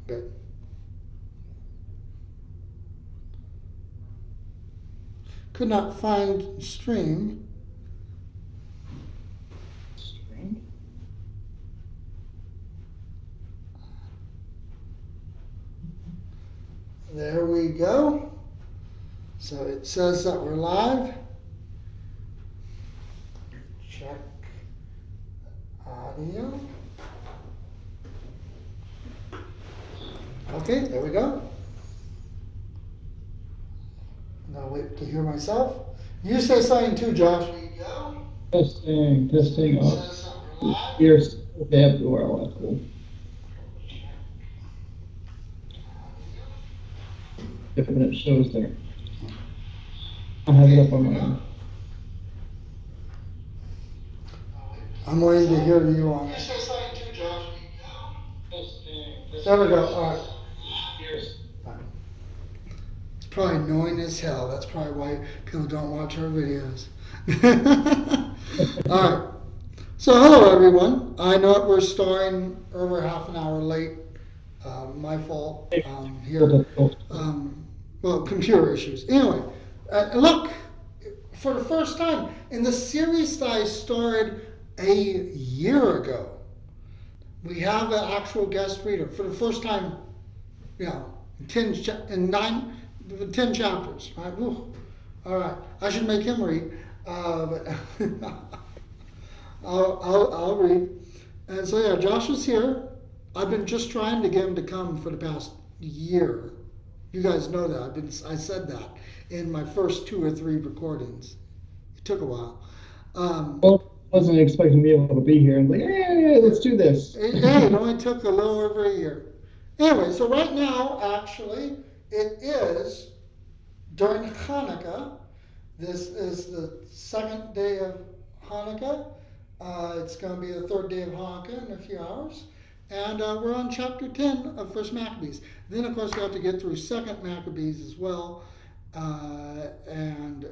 Good. Could not find stream. Stream? There we go. So it says that we're live. Check audio. Okay, there we go. Now wait to hear myself. You say something too, Josh. There we go. Testing up. Here's okay everywhere. Oh, that's cool. If it shows there. I have it up on my own. I'm waiting to hear you on it. There we go. All right. It's probably annoying as hell. That's probably why people don't watch our videos. All right. So hello everyone. I know we're starting over half an hour late. My fault here. Well, computer issues. Anyway, look, for the first time in the series that I started a year ago, we have an actual guest reader for the first time, you know, in 10 chapters, right? Ooh. All right, I should make him read, but I'll read. And so yeah, Josh is here. I've been just trying to get him to come for the past year. You guys know that. I said that in my first 2 or 3 recordings. It took a while. Well, I wasn't expecting to be able to be here and like, hey, let's do this. It only took a little over a year. Anyway, so right now, actually, it is during Hanukkah. This is the 2nd day of Hanukkah. It's going to be the 3rd day of Hanukkah in a few hours. And we're on chapter 10 of 1st Maccabees. Then, of course, we have to get through 2nd Maccabees as well. And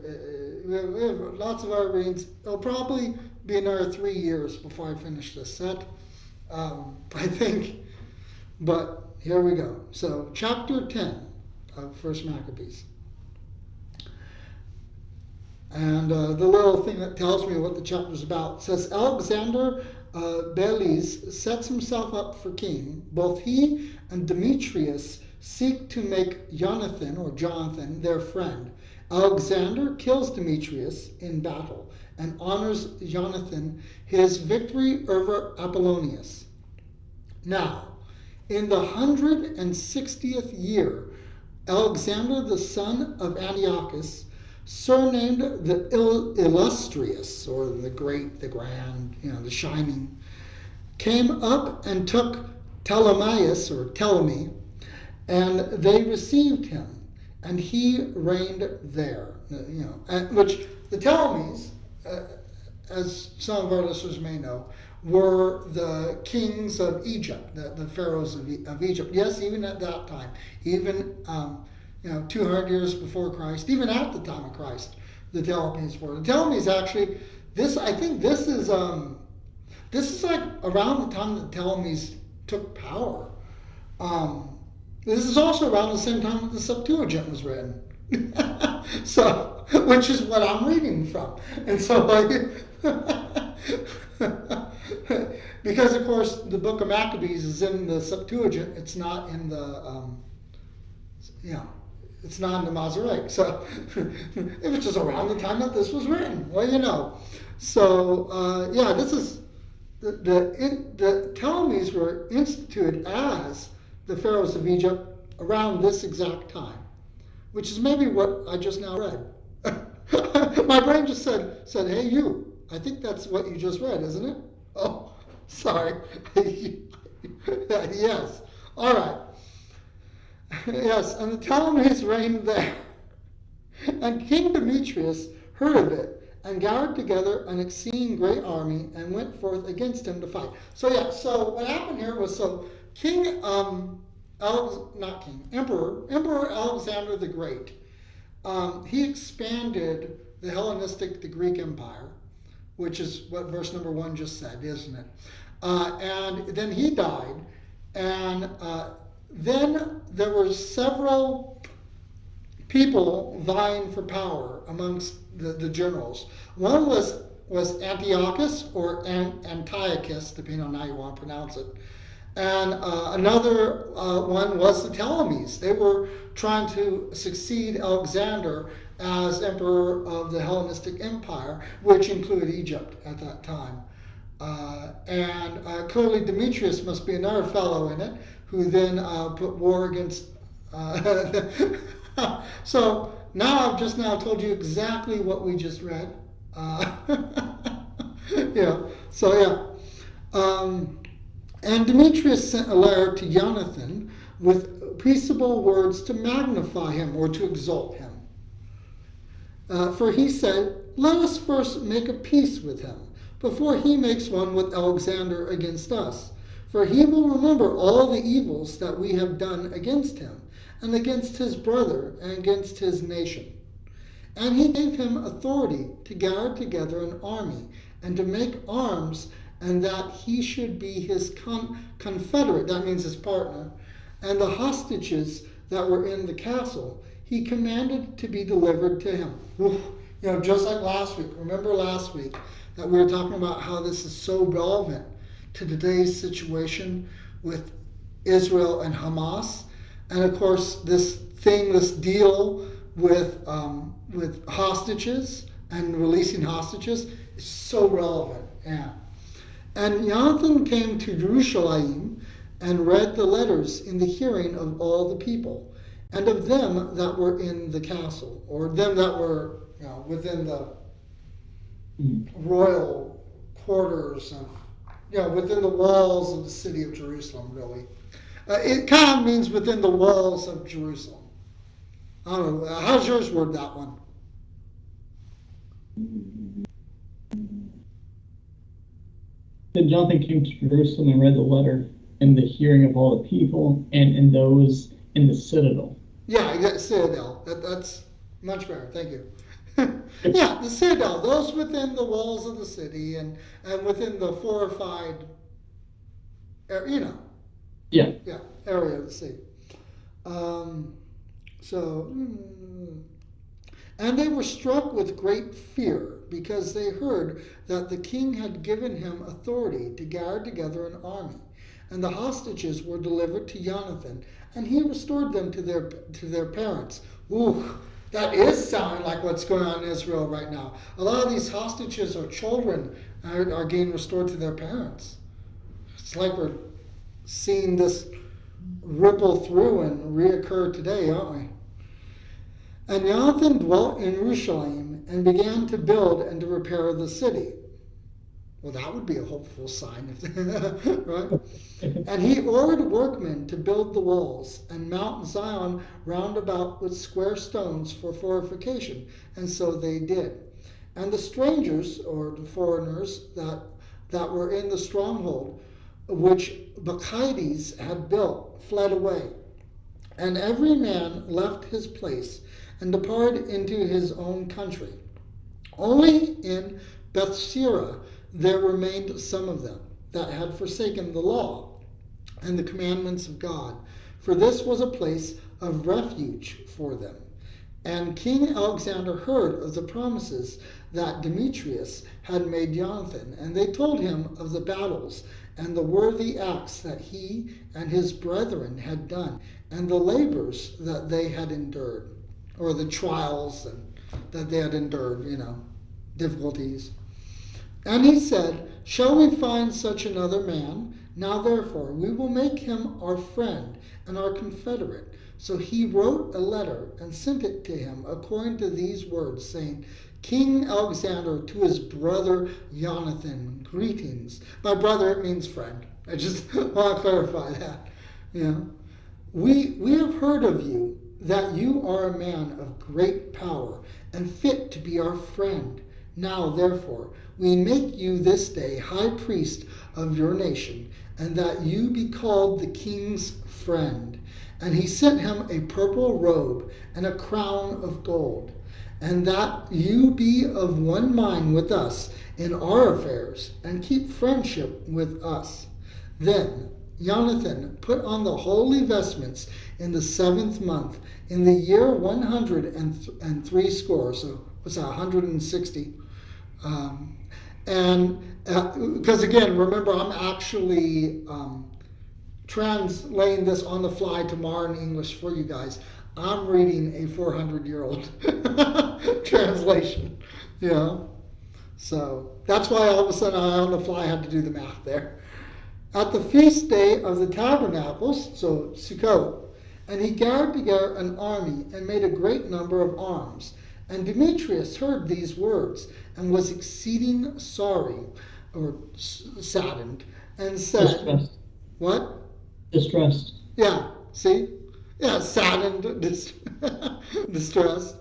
we have lots of other readings. It'll probably be another 3 years before I finish this set, I think. But here we go. So, chapter 10 of 1st Maccabees. And the little thing that tells me what the chapter is about says, Alexander Belize sets himself up for king. Both he and Demetrius seek to make Jonathan, their friend. Alexander kills Demetrius in battle and honors Jonathan his victory over Apollonius. Now, in the 160th year, Alexander the son of Antiochus, surnamed the Illustrious, or the Great, the Grand, the Shining, came up and took Ptolemy, and they received him, and he reigned there. Which the Ptolemies, as some of our listeners may know, were the kings of Egypt, the pharaohs of Egypt. Yes, even at that time, even 200 years before Christ, even at the time of Christ, the Ptolemies were. The Ptolemies actually, I think this is like around the time that the Ptolemies took power. This is also around the same time that the Septuagint was written. So, which is what I'm reading from. And so, because of course the book of Maccabees is in the Septuagint, it's not in the, it's not in the Masoretic. So, it was just around the time that this was written. Well, So, this is, the Ptolemies were instituted as the pharaohs of Egypt around this exact time, which is maybe what I just now read. My brain just said, hey, you, I think that's what you just read, isn't it? Oh, sorry. Yes. All right. Yes, and the Ptolemies reigned there. And King Demetrius heard of it and gathered together an exceeding great army and went forth against him to fight. So what happened here was, Emperor Alexander the Great, he expanded the Hellenistic, the Greek Empire, which is what verse number 1 just said, isn't it? And then he died, and Then there were several people vying for power amongst the generals. One was Antiochus or Antiochus, depending on how you want to pronounce it. And another one was the Ptolemies. They were trying to succeed Alexander as emperor of the Hellenistic Empire, which included Egypt at that time. And clearly Demetrius must be another fellow in it, who then put war against. So now I've just now told you exactly what we just read. Yeah. So yeah. And Demetrius sent a letter to Jonathan with peaceable words to magnify him or to exalt him. For he said, "Let us first make a peace with him, before he makes one with Alexander against us. For he will remember all the evils that we have done against him, and against his brother, and against his nation." And he gave him authority to gather together an army, and to make arms, and that he should be his confederate, that means his partner, and the hostages that were in the castle he commanded to be delivered to him. Oof. You know, just like last week. Remember last week that we were talking about how this is so relevant to today's situation with Israel and Hamas, and of course this deal with hostages and releasing hostages is so relevant. Yeah. And Jonathan came to Jerusalem and read the letters in the hearing of all the people, and of them that were in the castle, or them that were, within the royal quarters of, within the walls of the city of Jerusalem, really. It kind of means within the walls of Jerusalem. I don't know. How's yours word that one? Then Jonathan came to Jerusalem and read the letter in the hearing of all the people and in those in the citadel. Yeah, citadel. That's much better. Thank you. Yeah, the citadel. Those within the walls of the city and within the fortified, Yeah. Yeah, area of the city. And they were struck with great fear, because they heard that the king had given him authority to gather together an army. And the hostages were delivered to Jonathan, and he restored them to their parents. Ooh, that is sounding like what's going on in Israel right now. A lot of these hostages or children are getting restored to their parents. It's like we're seeing this ripple through and reoccur today, aren't we? And Jonathan dwelt in Jerusalem and began to build and to repair the city. Well, that would be a hopeful sign, right? And he ordered workmen to build the walls and Mount Zion round about with square stones for fortification, and so they did. And the strangers, or the foreigners, that were in the stronghold, which Maccabees had built, fled away. And every man left his place and departed into his own country. Only in Bethsira there remained some of them that had forsaken the law and the commandments of God, for this was a place of refuge for them. And King Alexander heard of the promises that Demetrius had made Jonathan, and they told him of the battles and the worthy acts that he and his brethren had done, and the labors that they had endured, or the trials that they had endured, difficulties. And he said, "Shall we find such another man? Now therefore we will make him our friend and our confederate." So he wrote a letter and sent it to him according to these words, saying, "King Alexander, to his brother Jonathan, greetings." By brother, it means friend. I just want to clarify that. We have heard of you that you are a man of great power and fit to be our friend. Now, therefore, we make you this day high priest of your nation, and that you be called the king's friend. And he sent him a purple robe and a crown of gold, and that you be of one mind with us in our affairs, and keep friendship with us. Then Jonathan put on the holy vestments in the 7th month, in the year 103 score. So what's that, 160? And because again, remember, I'm actually translating this on the fly tomorrow in English for you guys. I'm reading a 400-year-old translation, you know. So that's why all of a sudden I on the fly had to do the math there. At the feast day of the tabernacles, so Sukkot, and he gathered together an army and made a great number of arms. And Demetrius heard these words and was exceeding sorry, or saddened, and said, Distressed. What? Distressed. Yeah, see? Yeah, saddened, distressed.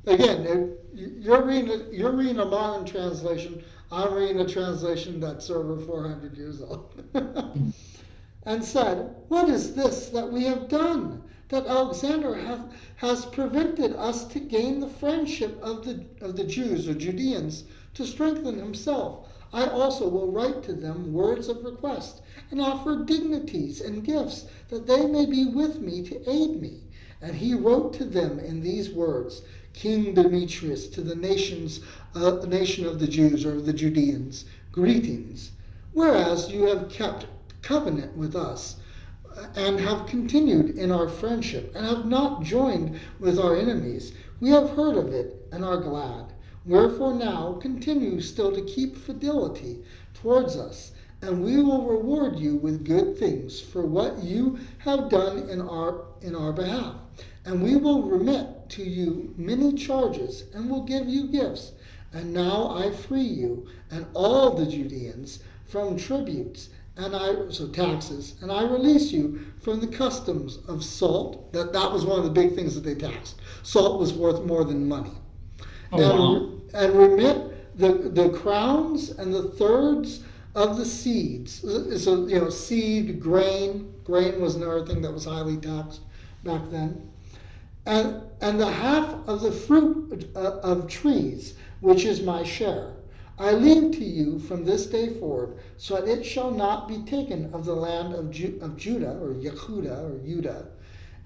Again, you're reading a modern translation. I'm reading a translation that's over 400 years old. And said, What is this that we have done? That Alexander has prevented us to gain the friendship of the Jews or Judeans to strengthen himself. I also will write to them words of request and offer dignities and gifts that they may be with me to aid me. And he wrote to them in these words, King Demetrius, to the nation of the Jews or the Judeans, greetings. Whereas you have kept covenant with us, and have continued in our friendship, and have not joined with our enemies, we have heard of it and are glad. Wherefore now continue still to keep fidelity towards us, and we will reward you with good things for what you have done in our behalf. And we will remit to you many charges, and will give you gifts. And now I free you and all the Judeans from tributes, so taxes, and I release you from the customs of salt. That was one of the big things that they taxed. Salt was worth more than money. And remit the crowns and the thirds of the seeds. So, seed, grain. Grain was another thing that was highly taxed back then. And the half of the fruit of trees, which is my share. I leave to you from this day forward, so that it shall not be taken of the land of Judah, or Yehuda,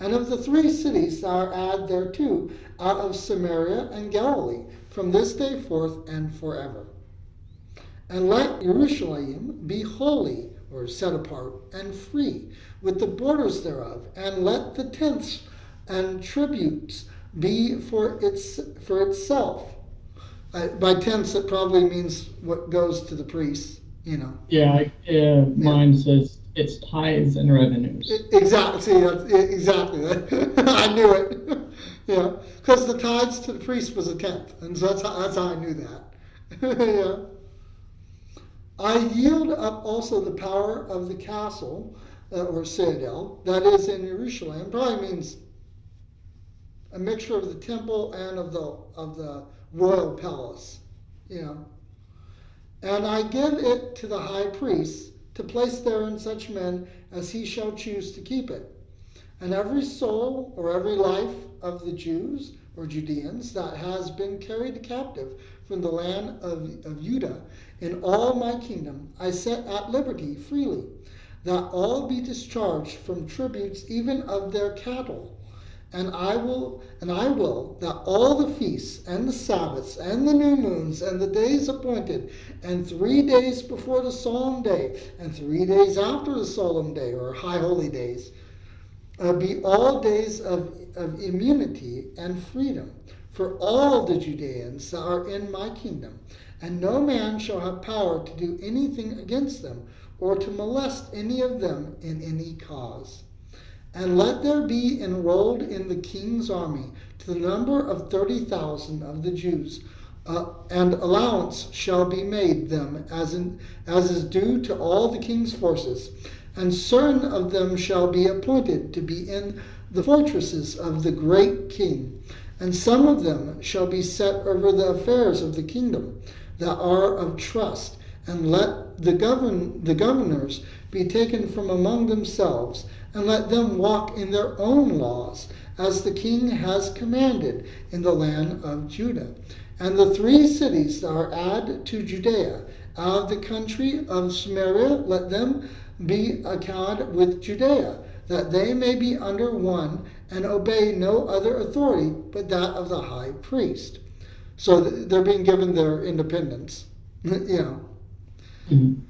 and of the 3 cities that are added thereto, out of Samaria and Galilee, from this day forth and forever. And let Jerusalem be holy, or set apart, and free, with the borders thereof, and let the tenths and tributes be for itself. By tenths, it probably means what goes to the priests, Yeah, mine says it's tithes and revenues. Exactly. See, exactly. I knew it. Because the tithes to the priest was a tenth, and so that's how I knew that. Yeah. I yield up also the power of the castle or citadel that is in Jerusalem. Probably means a mixture of the temple and of the royal palace, And I give it to the high priest to place therein such men as he shall choose to keep it. And every soul or every life of the Jews or Judeans that has been carried captive from the land of Judah in all my kingdom, I set at liberty freely, that all be discharged from tributes even of their cattle. And I will that all the feasts and the Sabbaths and the new moons and the days appointed, and 3 days before the solemn day, and 3 days after the solemn day, or high holy days, be all days of immunity and freedom for all the Judeans that are in my kingdom. And no man shall have power to do anything against them, or to molest any of them in any cause. And let there be enrolled in the king's army to the number of 30,000 of the Jews, and allowance shall be made them as is due to all the king's forces. And certain of them shall be appointed to be in the fortresses of the great king. And some of them shall be set over the affairs of the kingdom that are of trust. And let the governors be taken from among themselves, and let them walk in their own laws, as the king has commanded in the land of Judah. And the 3 cities that are added to Judea, out of the country of Samaria, let them be accounted with Judea, that they may be under one and obey no other authority but that of the high priest. So they're being given their independence. Mhm.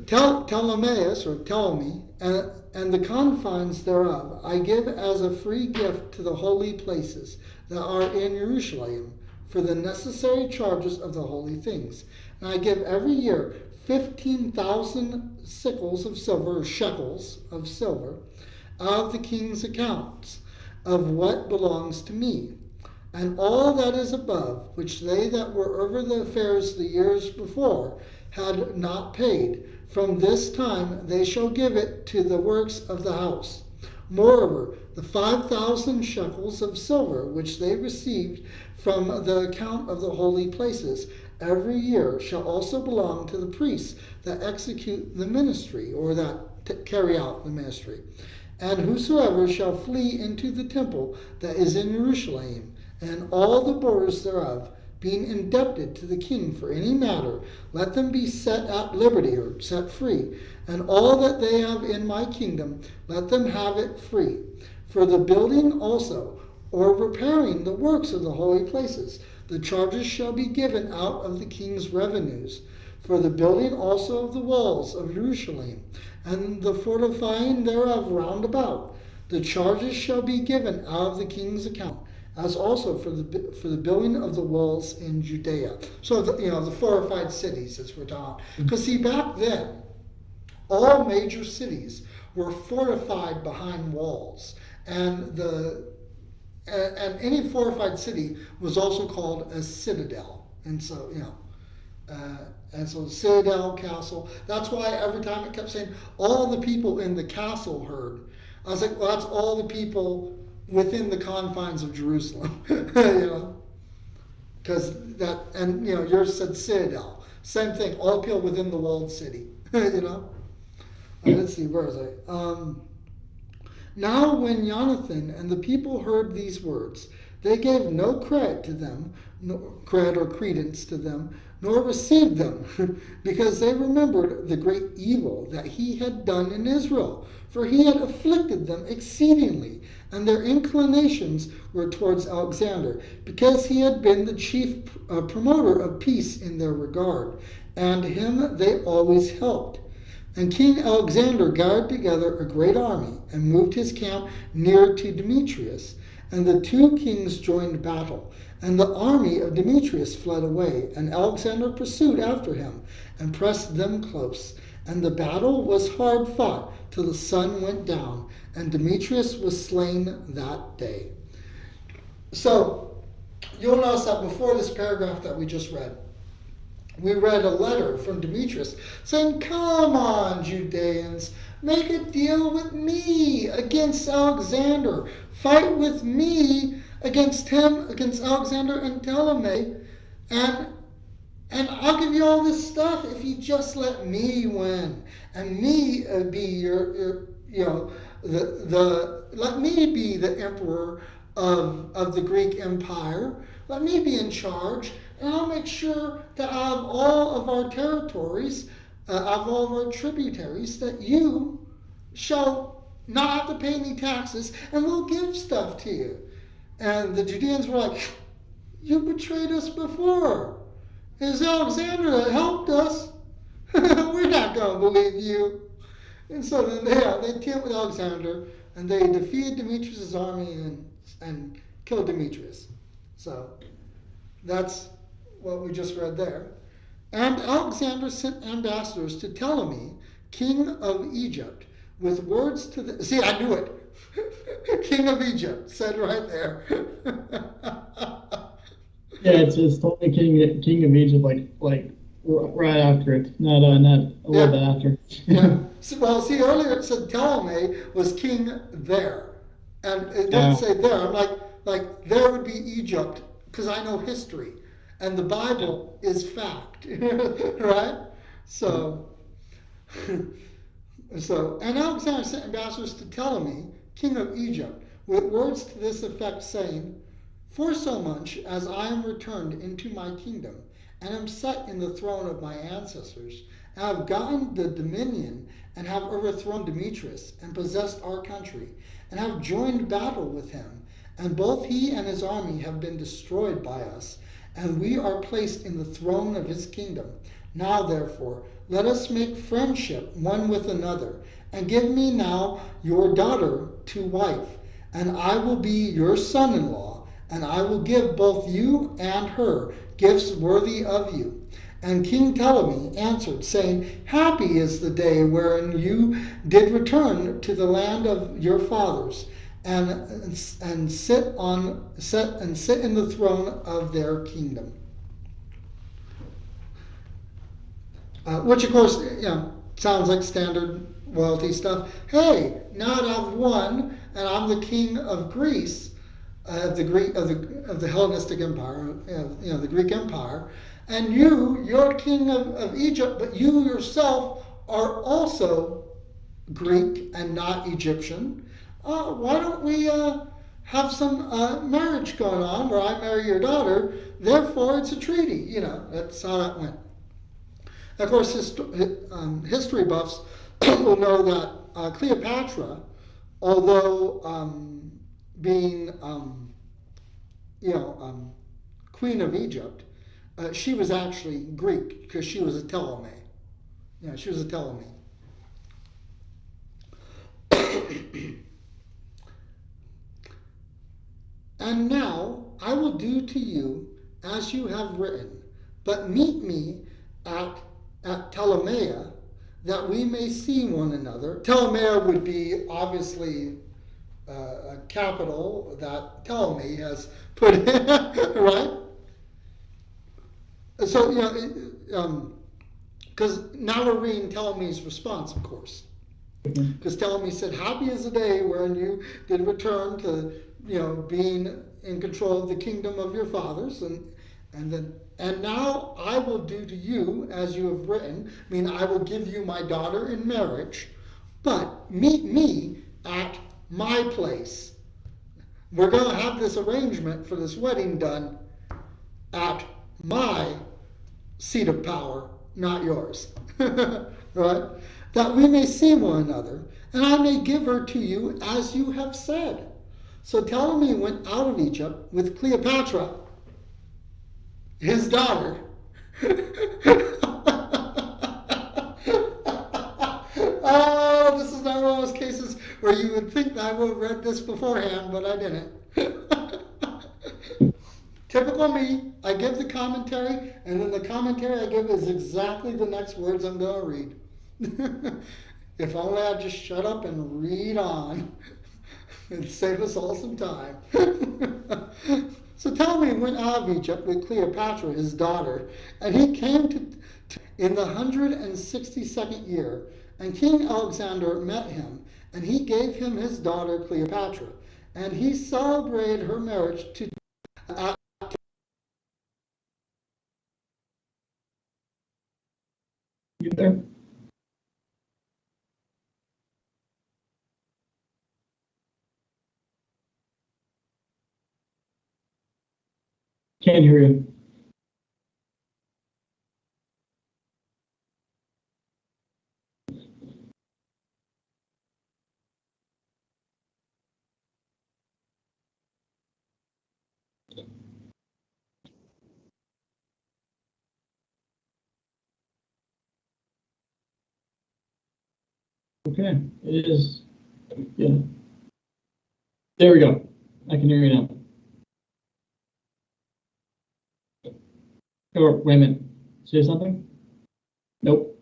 Ptolemaeus or Ptolemy and the confines thereof I give as a free gift to the holy places that are in Jerusalem for the necessary charges of the holy things. And I give every year 15,000 sickles of silver, or shekels of silver, of the king's accounts, of what belongs to me. And all that is above, which they that were over the affairs the years before had not paid, from this time they shall give it to the works of the house. Moreover, the 5,000 shekels of silver which they received from the account of the holy places every year shall also belong to the priests that execute the ministry, or that carry out the ministry. And whosoever shall flee into the temple that is in Jerusalem, and all the borders thereof, being indebted to the king for any matter, let them be set at liberty, or set free. And all that they have in my kingdom, let them have it free. For the building also, or repairing the works of the holy places, the charges shall be given out of the king's revenues. For the building also of the walls of Jerusalem, and the fortifying thereof round about, the charges shall be given out of the king's account, as also for the building of the walls in Judea. So the fortified cities, as we're talking. Because see, back then, all major cities were fortified behind walls, and any fortified city was also called a citadel. And so and so citadel, castle. That's why every time it kept saying all the people in the castle heard. I was like, well, that's all the people within the confines of Jerusalem, because yours said citadel. Same thing, all people within the walled city, Let's see, where was I? Now when Jonathan and the people heard these words, they gave no credit to them, credit or credence to them, nor received them, because they remembered the great evil that he had done in Israel, for he had afflicted them exceedingly, and their inclinations were towards Alexander, because he had been the chief promoter of peace in their regard, and him they always helped. And King Alexander gathered together a great army, and moved his camp near to Demetrius, and the two kings joined battle. And the army of Demetrius fled away, and Alexander pursued after him, and pressed them close. And the battle was hard fought till the sun went down, and Demetrius was slain that day. So, you'll notice that before this paragraph that we just read, we read a letter from Demetrius saying, come on, Judeans, make a deal with me against Alexander. Fight with me against him, against Alexander and Ptolemy, and I'll give you all this stuff if you just let me win, and me be your let me be the emperor of the Greek Empire. Let me be in charge, and I'll make sure that out of all of our territories, out of all of our tributaries, that you shall not have to pay any taxes, and we'll give stuff to you. And the Judeans were like, you betrayed us before. It was Alexander that helped us. We're not going to believe you. And so then they teamed with Alexander, and they defeated Demetrius' army and killed Demetrius. So that's what we just read there. And Alexander sent ambassadors to Ptolemy, king of Egypt, with words to the... See, I knew it. King of Egypt, said right there. Yeah, it's totally king of Egypt, like right after it, not a little bit after. Yeah. Well, see, earlier it said Ptolemy was king there, and it doesn't say there. I'm like there would be Egypt, because I know history, and the Bible is fact, right? So, and Alexander sent ambassadors to Ptolemy, king of Egypt, with words to this effect, saying, for so much as I am returned into my kingdom, and am set in the throne of my ancestors, have gotten the dominion and have overthrown Demetrius and possessed our country and have joined battle with him. And both he and his army have been destroyed by us, and we are placed in the throne of his kingdom. Now, therefore, let us make friendship one with another, and give me now your daughter to wife, and I will be your son in law, and I will give both you and her gifts worthy of you. And King Ptolemy answered, saying, Happy is the day wherein you did return to the land of your fathers, and sit in the throne of their kingdom. Which of course, sounds like standard royalty stuff. Hey, now that I've won and I'm the king of Greece, of the Hellenistic Empire, the Greek Empire, and you're king of Egypt, but you yourself are also Greek and not Egyptian. Why don't we have some marriage going on where I marry your daughter? Therefore, it's a treaty. That's how that went. Of course, history buffs will know that Cleopatra, although being queen of Egypt, she was actually Greek because she was a Ptolemy. She was a Ptolemy. And now I will do to you as you have written, but meet me at Ptolemais, that we may see one another. Ptolemais would be obviously a capital that Ptolemy has put in, right? So, because now we're reading Ptolemy's response, of course. Because Ptolemy said, Happy is the day wherein you did return to, being in control of the kingdom of your fathers, and now I will do to you as you have written. I mean, I will give you my daughter in marriage, but meet me at my place. We're going to have this arrangement for this wedding done at my seat of power, not yours. Right? That we may see one another, and I may give her to you as you have said. So Ptolemy went out of Egypt with Cleopatra, his daughter. Oh, this is not one of those cases where you would think that I would have read this beforehand, but I didn't. Typical me, I give the commentary, and then the commentary I give is exactly the next words I'm going to read. If only I'd just shut up and read on. It'd save us all some time. So Ptolemy went out of Egypt with Cleopatra, his daughter, and he came to in the 162nd year, and King Alexander met him, and he gave him his daughter Cleopatra, and he celebrated her marriage to You there? Can't hear you. Okay, it is. Yeah. There we go. I can hear you now. Or wait a minute. Say something? Nope.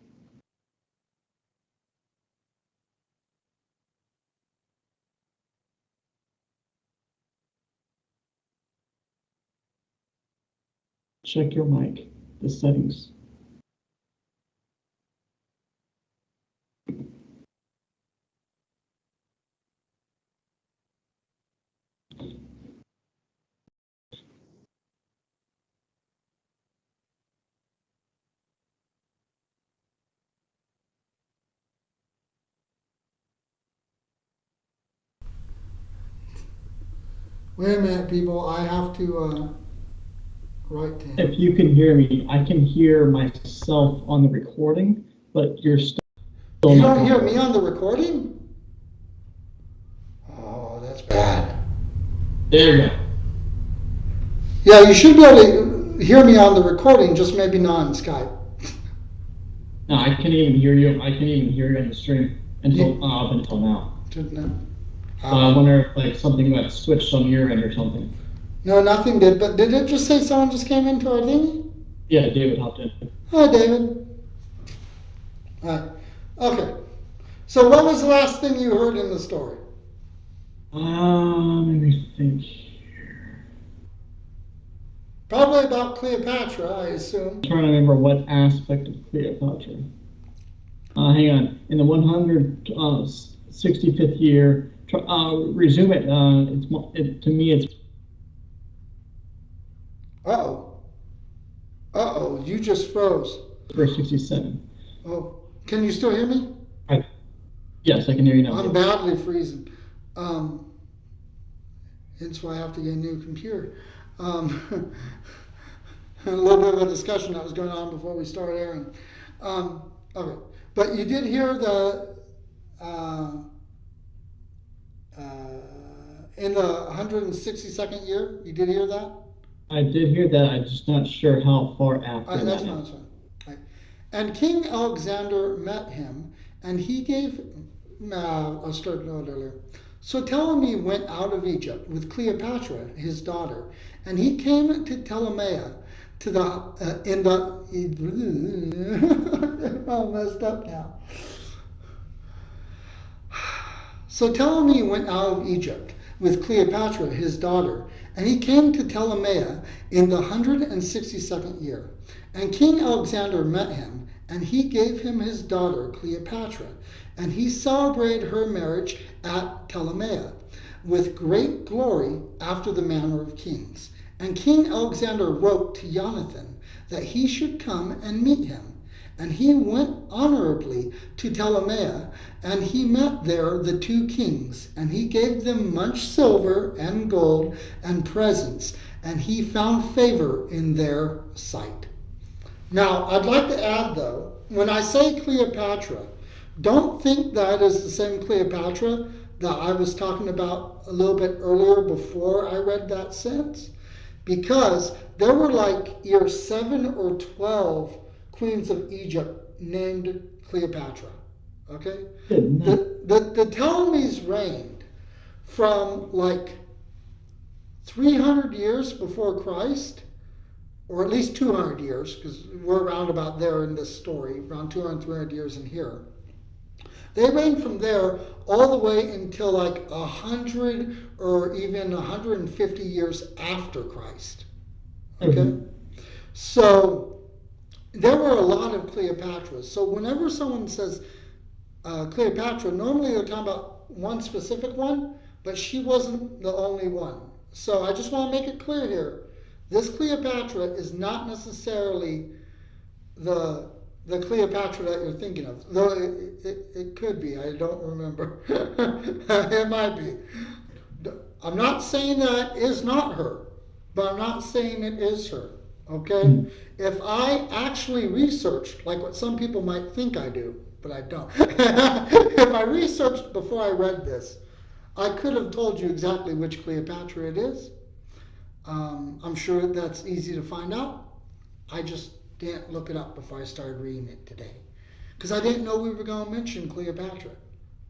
Check your mic, the settings. Wait a minute, people. I have to write to him. If you can hear me, I can hear myself on the recording, but you're still You not don't hear coming. me on the recording? Oh, that's bad. There you go. Yeah, you should be able to hear me on the recording, just maybe not on Skype. No, I can't even hear you. I can't even hear you on the stream You- up until now. No, So I wonder if like something got switched on your end or something. no, nothing did. But did it just say someone just came into our thingy? Yeah, David hopped in. Hi, David. All right. Okay. So, what was the last thing you heard in the story? Let me think here. Probably about Cleopatra, I assume. I'm trying to remember what aspect of Cleopatra. Hang on. In the 165th year, resume it. To me, it's. Uh-oh, you just froze. Verse 67. Oh, can you still hear me? Yes, I can hear you now. I'm badly freezing. Hence why I have to get a new computer. A little bit of a discussion that was going on before we started airing. Okay, but you did hear the in the 162nd year. You did hear that. I did hear that. I'm just not sure how far after That's that. fine. That's fine. Right. And King Alexander met him, and he gave. I'll start a little earlier. So Ptolemy went out of Egypt with Cleopatra, his daughter, and he came to Ptolemais to the all messed up now. So Ptolemy went out of Egypt with Cleopatra, his daughter, and he came to Ptolemais in the 162nd year. And King Alexander met him, and he gave him his daughter Cleopatra, and he celebrated her marriage at Ptolemais with great glory after the manner of kings. And King Alexander wrote to Jonathan that he should come and meet him. And he went honorably to Ptolemais, and he met there the two kings, and he gave them much silver and gold and presents, and he found favor in their sight. Now, I'd like to add, though, when I say Cleopatra, don't think that is the same Cleopatra that I was talking about a little bit earlier before I read that sentence, because there were like either 7 or 12 queens of Egypt named Cleopatra. Okay? The Ptolemies reigned from like 300 years before Christ, or at least 200 years, because we're around about there in this story, around 200, 300 years in here. They reigned from there all the way until like 100 or even 150 years after Christ. Okay? Mm-hmm. So there were a lot of Cleopatras. So whenever someone says Cleopatra, normally they're talking about one specific one, but she wasn't the only one. So I just want to make it clear here. This Cleopatra is not necessarily the Cleopatra that you're thinking of. Though it could be. I don't remember. It might be. I'm not saying that is not her, but I'm not saying it is her. Okay? Mm-hmm. If I actually researched, like what some people might think I do, but I don't. If I researched before I read this, I could have told you exactly which Cleopatra it is. I'm sure that's easy to find out. I just didn't look it up before I started reading it today, because I didn't know we were going to mention Cleopatra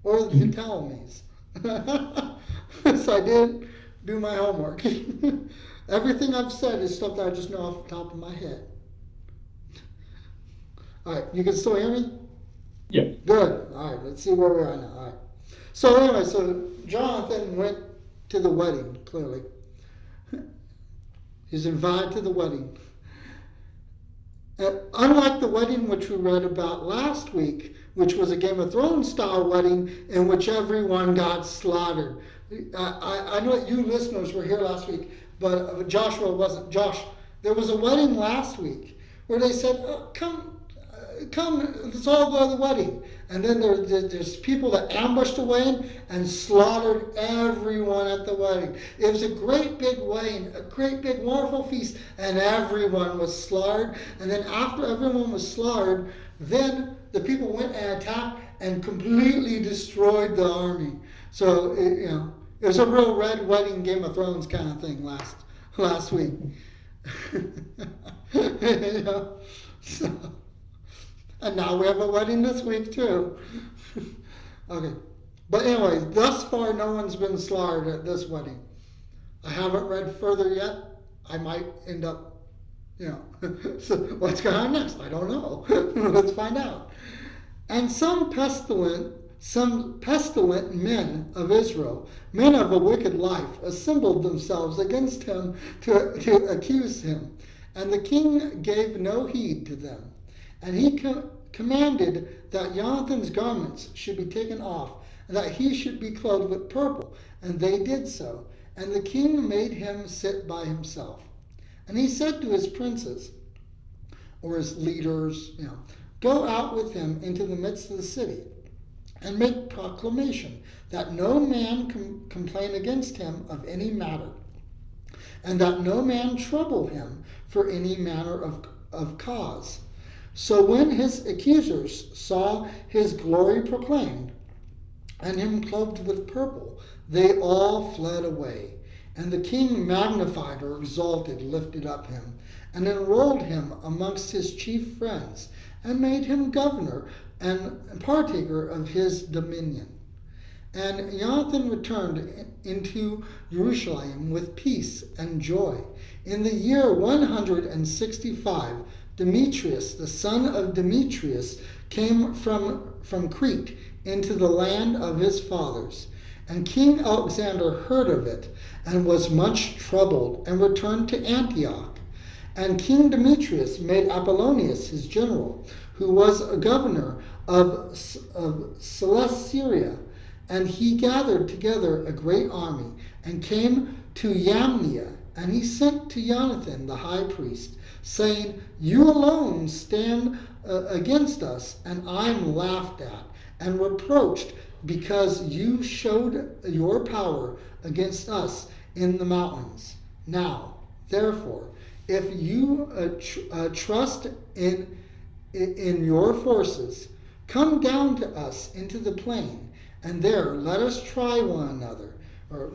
or the Ptolemies. So I didn't do my homework. Everything I've said is stuff that I just know off the top of my head. All right, you can still hear me? Yeah. Good. All right, let's see where we are now. All right. So anyway, so Jonathan went to the wedding, clearly. He's invited to the wedding. Unlike the wedding which we read about last week, which was a Game of Thrones style wedding in which everyone got slaughtered. I know that you listeners were here last week, but Joshua wasn't. Josh, there was a wedding last week where they said, come, let's all go to the wedding. And then there's people that ambushed the wedding and slaughtered everyone at the wedding. It was a great big wedding, a great big wonderful feast, and everyone was slaughtered. And then after everyone was slaughtered, then the people went and attacked and completely destroyed the army. So it was a real Red Wedding Game of Thrones kind of thing last week. So, and now we have a wedding this week too. Okay, but anyway, thus far no one's been slaughtered at this wedding. I haven't read further yet. I might end up, so what's going on next? I don't know. Let's find out. And some pestilent men of Israel, men of a wicked life, assembled themselves against him to accuse him. And the king gave no heed to them. And he commanded that Jonathan's garments should be taken off, and that he should be clothed with purple. And they did so. And the king made him sit by himself. And he said to his princes, or his leaders, go out with him into the midst of the city, and make proclamation that no man complain against him of any matter, and that no man trouble him for any manner of cause. So when his accusers saw his glory proclaimed, and him clothed with purple, they all fled away. And the king magnified or exalted, lifted up him, and enrolled him amongst his chief friends, and made him governor and partaker of his dominion. And Jonathan returned into Jerusalem with peace and joy. In the year 165, Demetrius, the son of Demetrius, came from Crete into the land of his fathers. And King Alexander heard of it, and was much troubled, and returned to Antioch. And King Demetrius made Apollonius his general, who was a governor of Cilicia. And he gathered together a great army, and came to Yamnia. And he sent to Jonathan the high priest, saying, You alone stand against us, and I'm laughed at and reproached, because you showed your power against us in the mountains. Now, therefore, if you trust in your forces, come down to us into the plain, and there let us try one another, or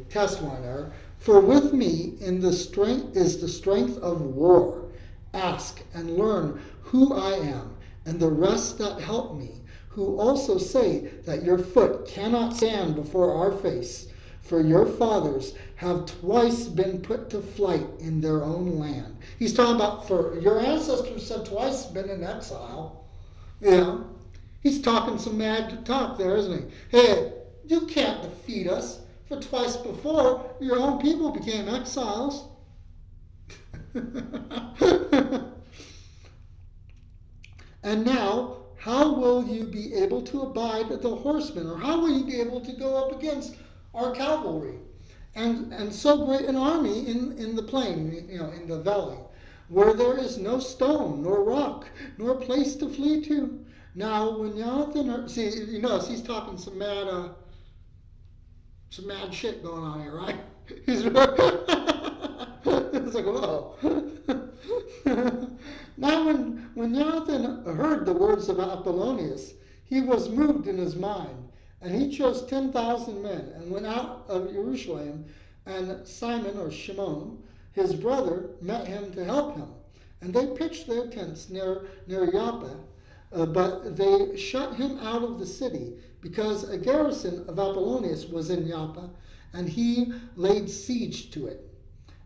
test one another. For with me is the strength of war. Ask and learn who I am, and the rest that help me, who also say that your foot cannot stand before our face. For your fathers have twice been put to flight in their own land. He's talking about, for your ancestors have twice been in exile. He's talking some mad talk there, isn't he? Hey, you can't defeat us, for twice before your own people became exiles. And now, how will you be able to abide the horsemen, or how will you be able to go up against our cavalry, and so great an army in the plain, in the valley, where there is no stone, nor rock, nor place to flee to? Now, when Jonathan, he's talking some mad shit going on here, right? It's like, whoa. Now, when Jonathan heard the words of Apollonius, he was moved in his mind, and he chose 10,000 men, and went out of Jerusalem, and Simon, or Shimon, his brother, met him to help him. And they pitched their tents near Joppa, but they shut him out of the city, because a garrison of Apollonius was in Joppa, and he laid siege to it.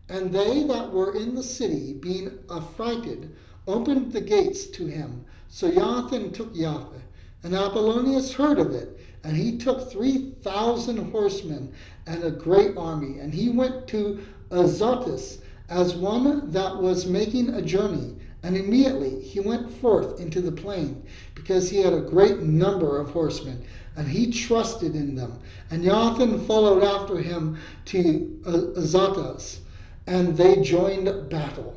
And they that were in the city, being affrighted, opened the gates to him. So Jonathan took Joppa, and Apollonius heard of it, and he took 3,000 horsemen and a great army, and he went to Azotus as one that was making a journey. And immediately he went forth into the plain, because he had a great number of horsemen, and he trusted in them. And Jonathan followed after him to Azotus, and they joined battle.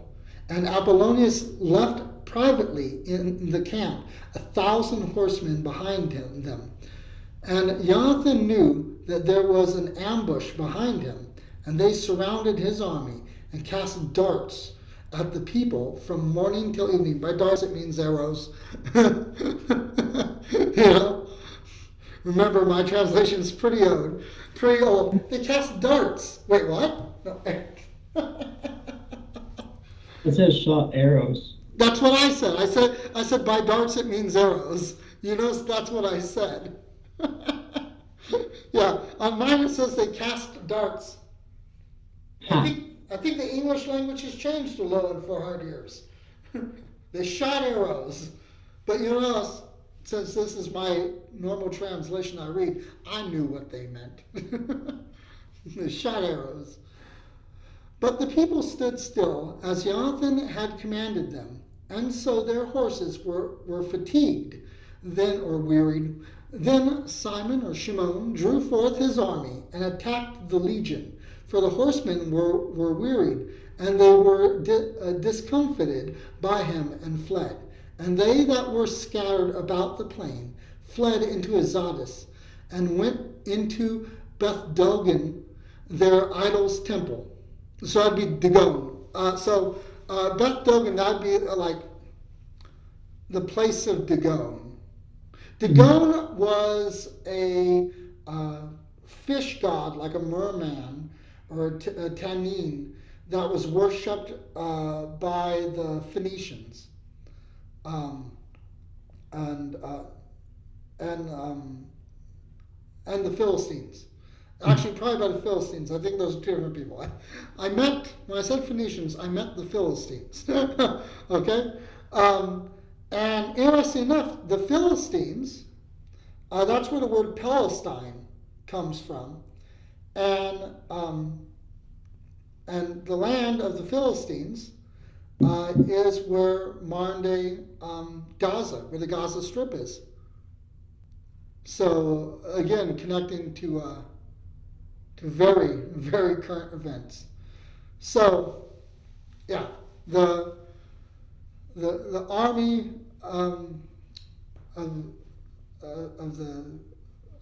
And Apollonius left privately in the camp 1,000 horsemen behind them. And Jonathan knew that there was an ambush behind him, and they surrounded his army, and cast darts at the people from morning till evening. By darts it means arrows. You know? Remember, my translation's pretty old. Pretty old. They cast darts. Wait, what? No. It says shot arrows. That's what I said. I said by darts it means arrows. You know, that's what I said. Yeah, on mine it says they cast darts. I think the English language has changed a little in 400 years. They shot arrows. But you know, since this is my normal translation I read, I knew what they meant. They shot arrows. But the people stood still as Jonathan had commanded them, and so their horses were fatigued, then or wearied. Then Simon or Shimon drew forth his army and attacked the legion, for the horsemen were wearied, and they were discomfited by him and fled. And they that were scattered about the plain fled into Azotus, and went into Beth Dagon, their idol's temple. So that'd be Dagon. Beth Dagon, that'd be like the place of Dagon. Dagon was a fish god, like a merman or a tannin, that was worshipped by the Phoenicians and the Philistines. Actually, probably by the Philistines. I think those are two different people. When I said Phoenicians, I meant the Philistines. Okay? And interesting enough, the Philistines, that's where the word Palestine comes from. And the land of the Philistines is where modern day Gaza, where the Gaza Strip is. So, again, connecting to very, very current events. So, yeah, the army of the,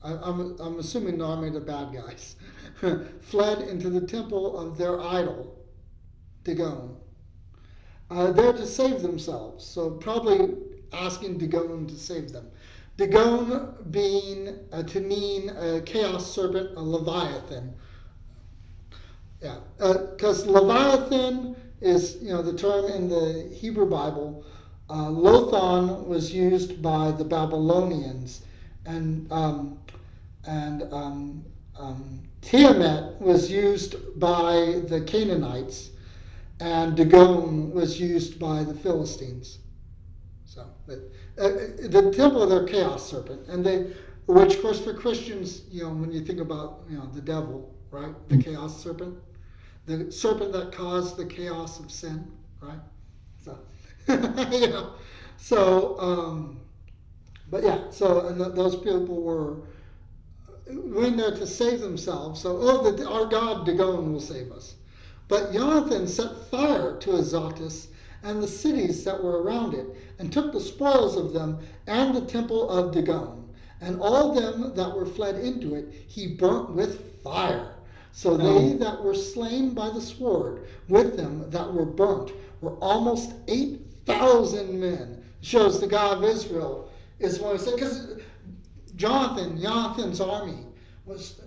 I'm assuming the army of the bad guys, fled into the temple of their idol, Dagon. There to save themselves, so probably asking Dagon to save them. Dagon being a tannin, a chaos serpent, a leviathan. Yeah, because leviathan is, the term in the Hebrew Bible. Lothon was used by the Babylonians, and Tiamat was used by the Canaanites, and Dagon was used by the Philistines. So the temple of their chaos serpent, which of course for Christians, when you think about the devil, right, the chaos serpent, the serpent that caused the chaos of sin, right? So but yeah, so and those people went there to save themselves. So our God Dagon will save us. But Jonathan set fire to Azotus and the cities that were around it, and took the spoils of them and the temple of Dagon, and all them that were fled into it he burnt with fire. So they that were slain by the sword with them that were burnt were almost 8,000 men. Shows the God of Israel is what I said, because Jonathan's army was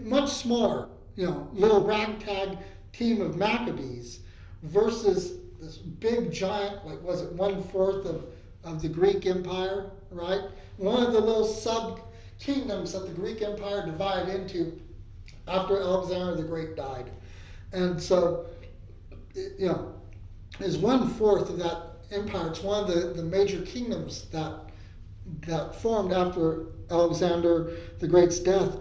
much smaller, little ragtag team of Maccabees versus this big giant, like was it 1/4 of the Greek Empire, right? One of the little sub kingdoms that the Greek Empire divided into after Alexander the Great died. And so, is 1/4 of that empire. It's one of the major kingdoms that formed after Alexander the Great's death.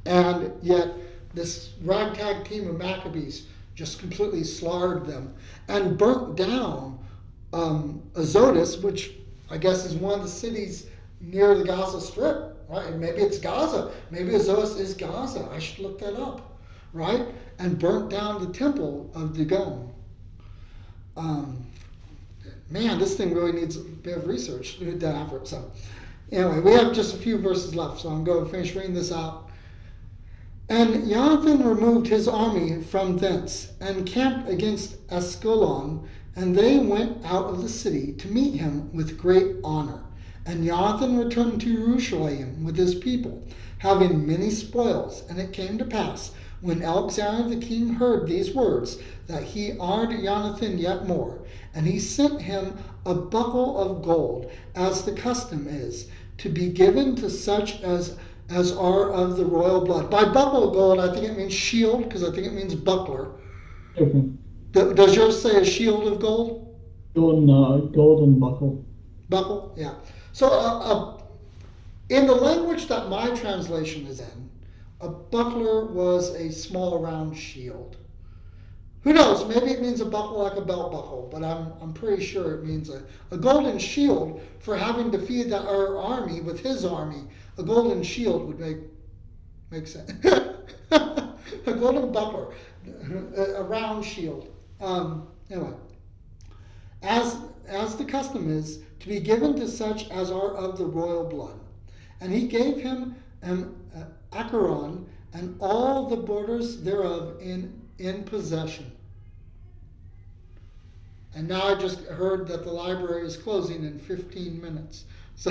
And yet this ragtag team of Maccabees just completely slaughtered them and burnt down Azotus, which I guess is one of the cities near the Gaza Strip, right? And maybe it's Gaza. Maybe Azotus is Gaza. I should look that up, right? And burnt down the temple of Dagon. Man, this thing really needs a bit of research to do that effort. So anyway, we have just a few verses left, so I'm going to finish reading this out. And Jonathan removed his army from thence, and camped against Askelon, and they went out of the city to meet him with great honor. And Jonathan returned to Jerusalem with his people, having many spoils. And it came to pass, when Alexander the king heard these words, that he honored Jonathan yet more. And he sent him a buckle of gold, as the custom is, to be given to such as are of the royal blood. By buckle of gold, I think it means shield, because I think it means buckler. Okay. Does yours say a shield of gold? Golden buckle. Buckle, yeah. So in the language that my translation is in, a buckler was a small round shield. Who knows? Maybe it means a buckle like a belt buckle, but I'm pretty sure it means a golden shield for having defeated our army with his army. A golden shield would make sense. A golden buckler, a round shield. Anyway, as the custom is, to be given to such as are of the royal blood. And he gave him Acheron and all the borders thereof in possession. And now I just heard that the library is closing in 15 minutes. So,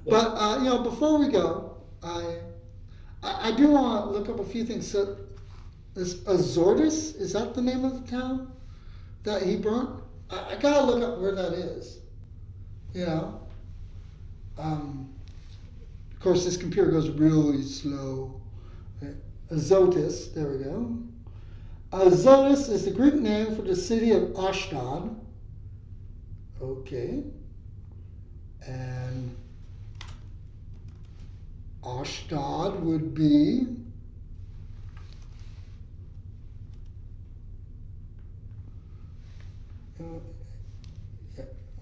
but before we go, I do want to look up a few things. So, this Azordus, is that the name of the town that he burnt? I gotta look up where that is. Of course, this computer goes really slow. Okay. Azotus, there we go. Azotus is the Greek name for the city of Ashdod. Okay. And Ashdod would be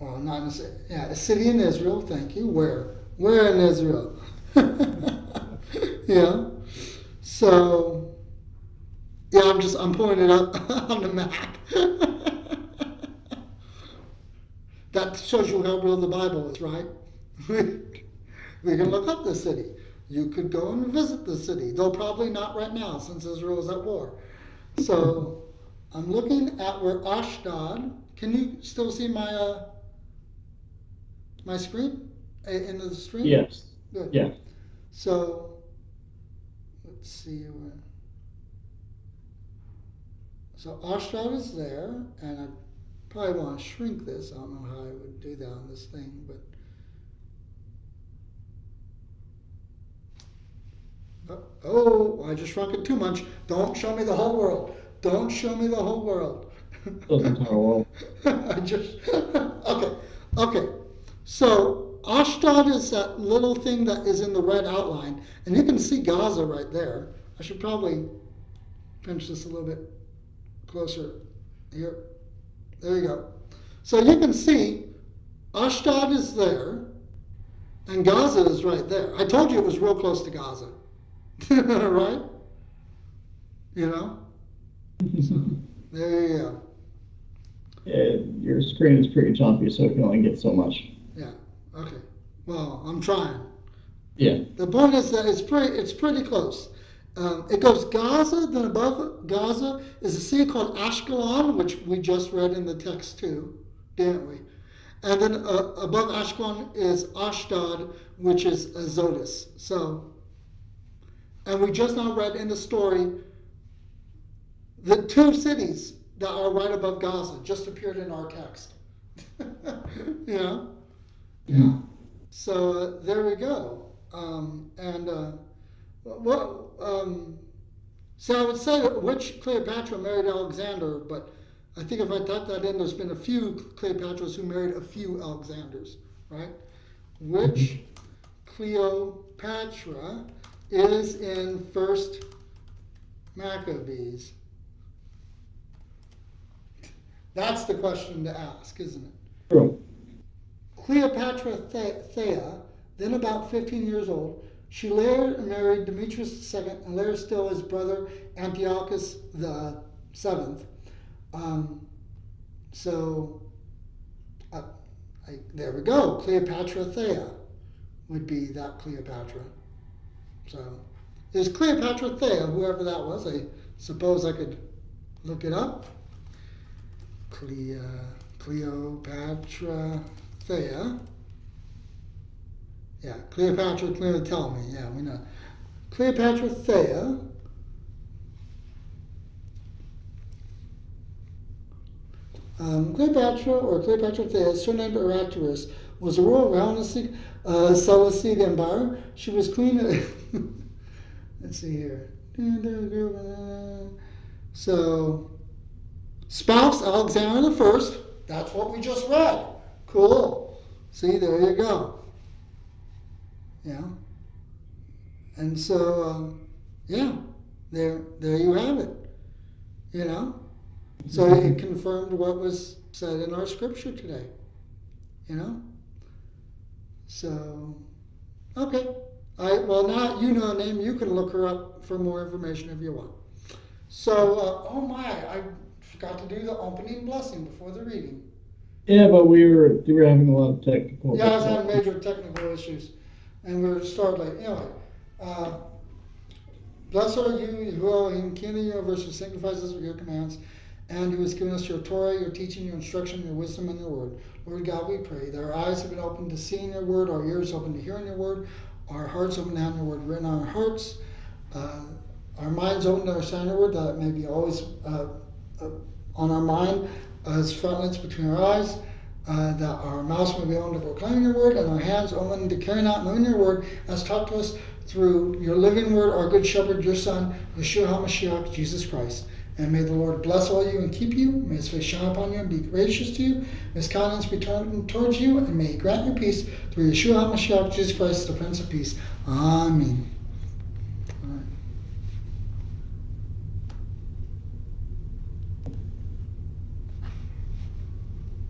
not a city in Israel. Thank you. Where in Israel? Yeah. So, I'm pulling it up on the map. That shows you how real the Bible is, right? We can look up the city. You could go and visit the city, though probably not right now since Israel is at war. So, I'm looking at where Ashdod. Can you still see my my screen in the stream? Yes. Good. Yeah. So, let's see where. So Ashdod is there, and I probably want to shrink this. I don't know how I would do that on this thing, but I just shrunk it too much. Don't show me the whole world. Don't show me the whole world. Doesn't tell well. Okay. So Ashdod is that little thing that is in the red outline, and you can see Gaza right there. I should probably pinch this a little bit closer here. There you go. So you can see Ashdod is there, and Gaza is right there. I told you it was real close to Gaza. Right? So, there you go. Your screen is pretty choppy, so it can only get so much. Yeah. Okay. Well, I'm trying. Yeah. The point is that it's pretty close. It goes Gaza, then above Gaza is a city called Ashkelon, which we just read in the text too, didn't we? And then above Ashkelon is Ashdod, which is Azotus. So, and we just now read in the story the two cities that are right above Gaza just appeared in our text. Yeah. So there we go. So I would say which Cleopatra married Alexander, but I think if I type that in, there's been a few Cleopatras who married a few Alexanders, right? Which Cleopatra is in First Maccabees? That's the question to ask, isn't it? True. Cleopatra Thea, then about 15 years old, she later married Demetrius II, and later still his brother Antiochus the Seventh. There we go. Cleopatra Thea would be that Cleopatra. So is Cleopatra Thea, whoever that was. I suppose I could look it up. Cleopatra Thea. Yeah, Cleopatra, clearly tell me. Yeah, we know. Cleopatra Thea. Cleopatra, or Cleopatra Thea, surnamed Araturus, was a ruler of Hellenistic Seleucid Empire. She was queen of, let's see here. So, spouse Alexander the First. That's what we just read. Cool. See, there you go. Yeah. And so, yeah, there you have it. You know. So it confirmed what was said in our scripture today. You know. So, okay. Well, now you know her name. You can look her up for more information if you want. So, oh my, I forgot to do the opening blessing before the reading. Yeah, but we were having a lot of technical. Yeah, I was having major technical issues, and we were started late. Anyway, blessed are you who are in King of the universe, who sanctifies us with your commands, and who has given us your Torah, your teaching, your instruction, your wisdom, and your word. Lord God, we pray that our eyes have been opened to seeing your word, our ears open to hearing your word, our hearts open to having your word written on our hearts, our minds open to understand your word, that it may be always on our mind as frontlets between our eyes, that our mouths may be open to proclaiming your word, and our hands open to carrying out knowing your word as taught to us through your living word, our good shepherd, your son, Yeshua HaMashiach, Jesus Christ. And may the Lord bless all you and keep you. May his face shine upon you and be gracious to you. May his countenance be turned towards you, and may he grant you peace through Yeshua HaMashiach, Jesus Christ, the Prince of Peace. Amen.